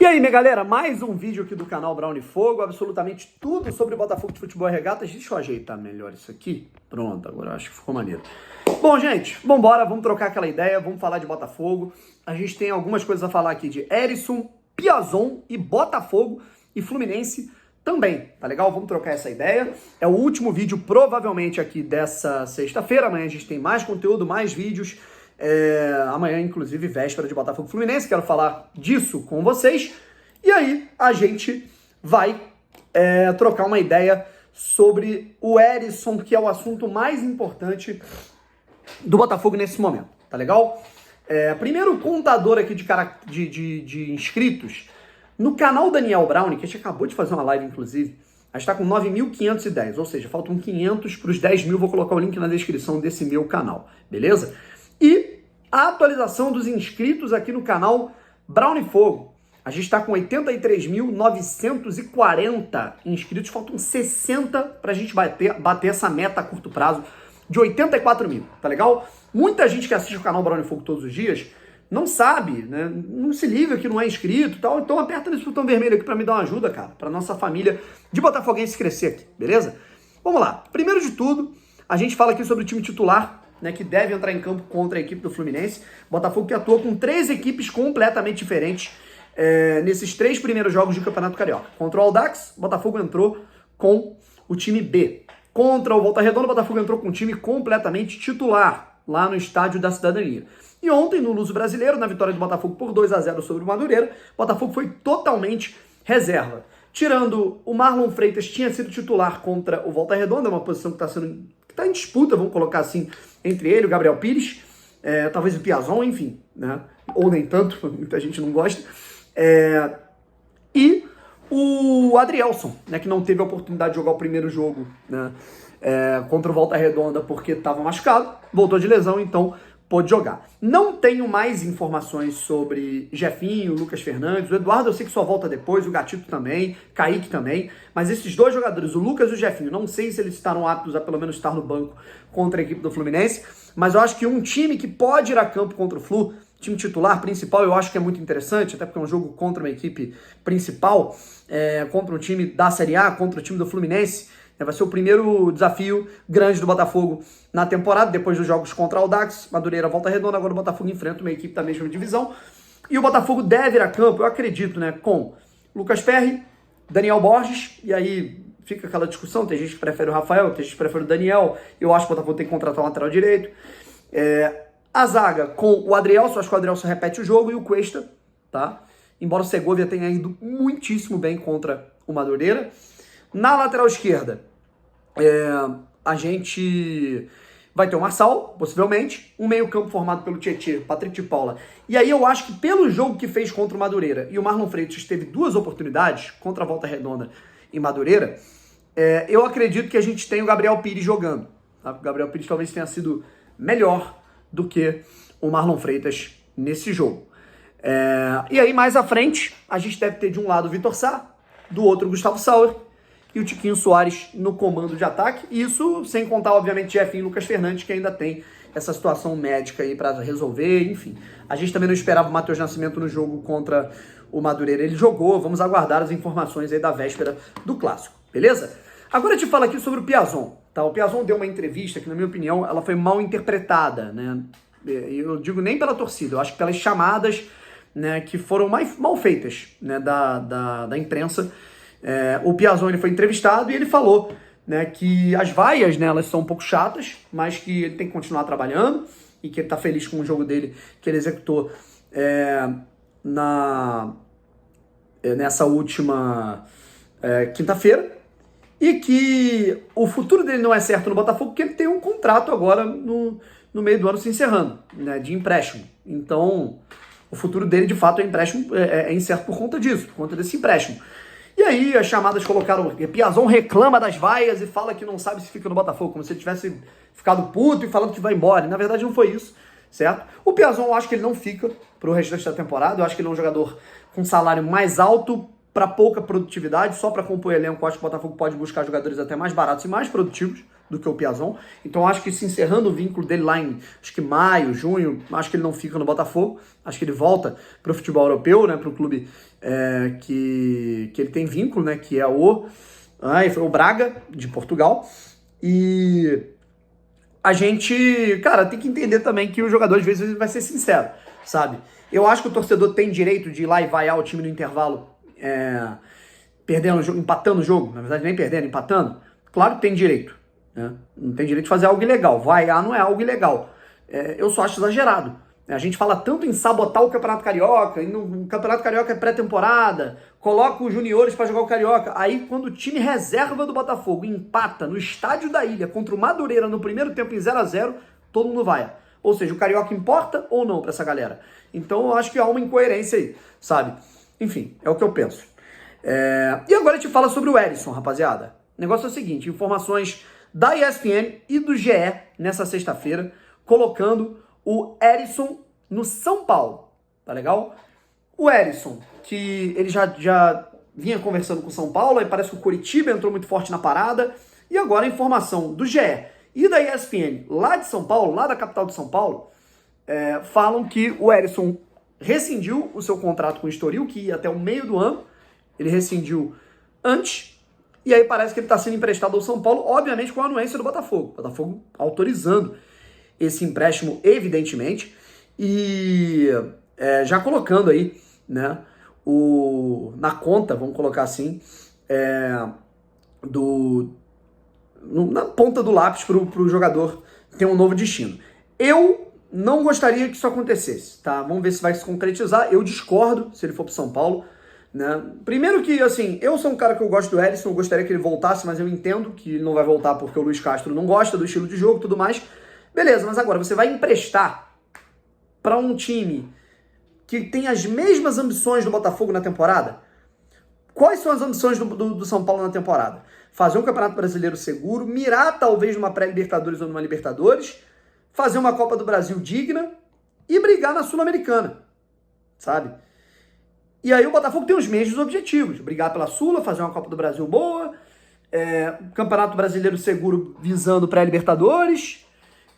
E aí, minha galera, mais um vídeo aqui do canal Brownie Fogo, absolutamente tudo sobre o Botafogo de Futebol e Regatas. Deixa eu ajeitar melhor isso aqui. Pronto, agora eu acho que ficou maneiro. Bom, gente, vambora, vamos trocar aquela ideia, vamos falar de Botafogo. A gente tem algumas coisas a falar aqui de Herisson, Piazon e Botafogo e Fluminense também, tá legal? Vamos trocar essa ideia. É o último vídeo, provavelmente, aqui dessa sexta-feira. Amanhã a gente tem mais conteúdo, mais vídeos. Amanhã, inclusive, véspera de Botafogo e Fluminense, quero falar disso com vocês. E aí, a gente vai trocar uma ideia sobre o Herisson, que é o assunto mais importante do Botafogo nesse momento, tá legal? Primeiro contador aqui de inscritos, no canal Daniel Brownie, que a gente acabou de fazer uma live, inclusive, a gente está com 9.510, ou seja, faltam 500 para os 10 mil, vou colocar o link na descrição desse meu canal, beleza? E a atualização dos inscritos aqui no canal Brownie Fogo. A gente está com 83.940 inscritos, faltam 60 para a gente bater essa meta a curto prazo de 84 mil, tá legal? Muita gente que assiste o canal Brownie Fogo todos os dias não sabe, né? Não se liga que não é inscrito e tal, então aperta nesse botão vermelho aqui para me dar uma ajuda, cara, para nossa família de botafoguenses crescer aqui, beleza? Vamos lá. Primeiro de tudo, a gente fala aqui sobre o time titular, né, que deve entrar em campo contra a equipe do Fluminense. Botafogo que atua com 3 equipes completamente diferentes nesses 3 primeiros jogos de Campeonato Carioca. Contra o Audax, Botafogo entrou com o time B. Contra o Volta Redonda, Botafogo entrou com um time completamente titular, lá no Estádio da Cidadania. E ontem, no Luso Brasileiro, na vitória do Botafogo por 2-0 sobre o Madureira, Botafogo foi totalmente reserva. Tirando o Marlon Freitas, tinha sido titular contra o Volta Redonda, uma posição que está em disputa, vamos colocar assim, entre ele e o Gabriel Pires, talvez o Piazon, enfim, né? Ou nem tanto, muita gente não gosta. E o Adrielson, né, que não teve a oportunidade de jogar o primeiro jogo, né, contra o Volta Redonda porque estava machucado, voltou de lesão, então pôde jogar. Não tenho mais informações sobre Jefinho, Lucas Fernandes, o Eduardo eu sei que só volta depois, o Gatito também, Kaique também, mas esses 2 jogadores, o Lucas e o Jefinho, não sei se eles estarão aptos a pelo menos estar no banco contra a equipe do Fluminense, mas eu acho que um time que pode ir a campo contra o Flu, time titular, principal, eu acho que é muito interessante, até porque é um jogo contra uma equipe principal, contra um time da Série A, contra o time do Fluminense. Vai ser o primeiro desafio grande do Botafogo na temporada, depois dos jogos contra o Audax, Madureira, Volta Redonda, agora o Botafogo enfrenta uma equipe da mesma divisão. E o Botafogo deve ir a campo, eu acredito, né, com Lucas Perry, Daniel Borges, e aí fica aquela discussão, tem gente que prefere o Rafael, tem gente que prefere o Daniel, eu acho que o Botafogo tem que contratar o lateral direito. A zaga com o Adrielson, acho que o Adrielson repete o jogo, e o Cuesta, tá? Embora o Segovia tenha ido muitíssimo bem contra o Madureira. Na lateral esquerda, a gente vai ter o Marçal, possivelmente, um meio-campo formado pelo Tietê, Patrick de Paula. E aí eu acho que pelo jogo que fez contra o Madureira, e o Marlon Freitas teve 2 oportunidades contra a Volta Redonda em Madureira, eu acredito que a gente tem o Gabriel Pires jogando. Tá? O Gabriel Pires talvez tenha sido melhor do que o Marlon Freitas nesse jogo. E aí mais à frente, a gente deve ter de um lado o Vitor Sá, do outro o Gustavo Sauer, e o Tiquinho Soares no comando de ataque. Isso sem contar, obviamente, Jefinho e Lucas Fernandes, que ainda tem essa situação médica aí para resolver, enfim. A gente também não esperava o Matheus Nascimento no jogo contra o Madureira. Ele jogou, vamos aguardar as informações aí da véspera do Clássico, beleza? Agora eu te falo aqui sobre o Piazon, tá? O Piazon deu uma entrevista que, na minha opinião, ela foi mal interpretada, né? Eu digo nem pela torcida, eu acho que pelas chamadas, né, que foram mal feitas, né, da imprensa. O Piazon, ele foi entrevistado e ele falou, né, que as vaias, né, elas são um pouco chatas, mas que ele tem que continuar trabalhando e que ele está feliz com o jogo dele que ele executou nessa última quinta-feira, e que o futuro dele não é certo no Botafogo porque ele tem um contrato agora no meio do ano se encerrando, né, de empréstimo. Então o futuro dele de fato é incerto por conta disso, por conta desse empréstimo. E aí as chamadas colocaram, Piazon reclama das vaias e fala que não sabe se fica no Botafogo, como se ele tivesse ficado puto e falando que vai embora. E, na verdade não foi isso, certo? O Piazon, eu acho que ele não fica pro restante da temporada, eu acho que ele é um jogador com salário mais alto para pouca produtividade, só para compor elenco. Eu acho que o Botafogo pode buscar jogadores até mais baratos e mais produtivos, do que o Piazon. Então acho que se encerrando o vínculo dele lá em, acho que maio, junho, acho que ele não fica no Botafogo. Acho que ele volta para o futebol europeu, né, para o clube que ele tem vínculo, né, que é o Braga, de Portugal. E a gente, cara, tem que entender também que o jogador às vezes vai ser sincero, sabe? Eu acho que o torcedor tem direito de ir lá e vaiar o time no intervalo, perdendo o jogo, empatando o jogo, na verdade nem perdendo, empatando. Claro que tem direito, né? Não tem direito de fazer algo ilegal. Vaiar não é algo ilegal. Eu só acho exagerado. A gente fala tanto em sabotar o Campeonato Carioca, e no Campeonato Carioca é pré-temporada, coloca os juniores para jogar o Carioca. Aí quando o time reserva do Botafogo empata no estádio da Ilha contra o Madureira no primeiro tempo em 0-0, todo mundo vai. Ou seja, o Carioca importa ou não para essa galera? Então eu acho que há uma incoerência aí, sabe? Enfim, é o que eu penso. E agora a gente fala sobre o Erisson, rapaziada. O negócio é o seguinte, informações da ESPN e do GE nessa sexta-feira, colocando o Erisson no São Paulo, tá legal? O Erisson, que ele já vinha conversando com o São Paulo, aí parece que o Coritiba entrou muito forte na parada, e agora a informação do GE e da ESPN lá de São Paulo, lá da capital de São Paulo, falam que o Erisson rescindiu o seu contrato com o Estoril, que ia até o meio do ano, ele rescindiu antes, e aí parece que ele está sendo emprestado ao São Paulo, obviamente com a anuência do Botafogo. O Botafogo autorizando esse empréstimo, evidentemente, e já colocando aí, né, na conta, vamos colocar assim, na ponta do lápis para o jogador ter um novo destino. Eu não gostaria que isso acontecesse, tá? Vamos ver se vai se concretizar. Eu discordo se ele for para São Paulo, né? Primeiro que, assim, eu sou um cara que eu gosto do Erisson, eu gostaria que ele voltasse, mas eu entendo que ele não vai voltar porque o Luiz Castro não gosta do estilo de jogo e tudo mais. Beleza, mas agora você vai emprestar para um time que tem as mesmas ambições do Botafogo na temporada? Quais são as ambições do São Paulo na temporada? Fazer um Campeonato Brasileiro seguro, mirar talvez numa pré-Libertadores ou numa Libertadores, fazer uma Copa do Brasil digna e brigar na Sul-Americana, sabe? E aí o Botafogo tem os mesmos objetivos, brigar pela Sula, fazer uma Copa do Brasil boa, Campeonato Brasileiro seguro visando pré-Libertadores,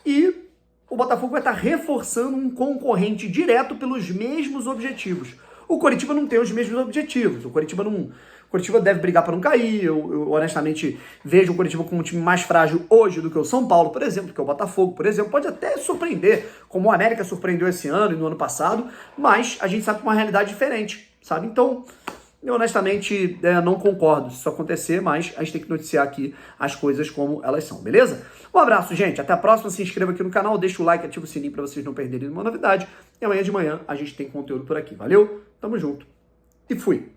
e o Botafogo vai estar reforçando um concorrente direto pelos mesmos objetivos. O Coritiba não tem os mesmos objetivos, o Coritiba deve brigar para não cair. Eu honestamente vejo o Coritiba como um time mais frágil hoje do que o São Paulo, por exemplo, do que o Botafogo, por exemplo. Pode até surpreender, como o América surpreendeu esse ano e no ano passado, mas a gente sabe que é uma realidade diferente, sabe? Então, eu honestamente não concordo se isso acontecer, mas a gente tem que noticiar aqui as coisas como elas são, beleza? Um abraço, gente. Até a próxima. Se inscreva aqui no canal, deixa o like, ativa o sininho para vocês não perderem nenhuma novidade. E amanhã de manhã a gente tem conteúdo por aqui. Valeu? Tamo junto. E fui.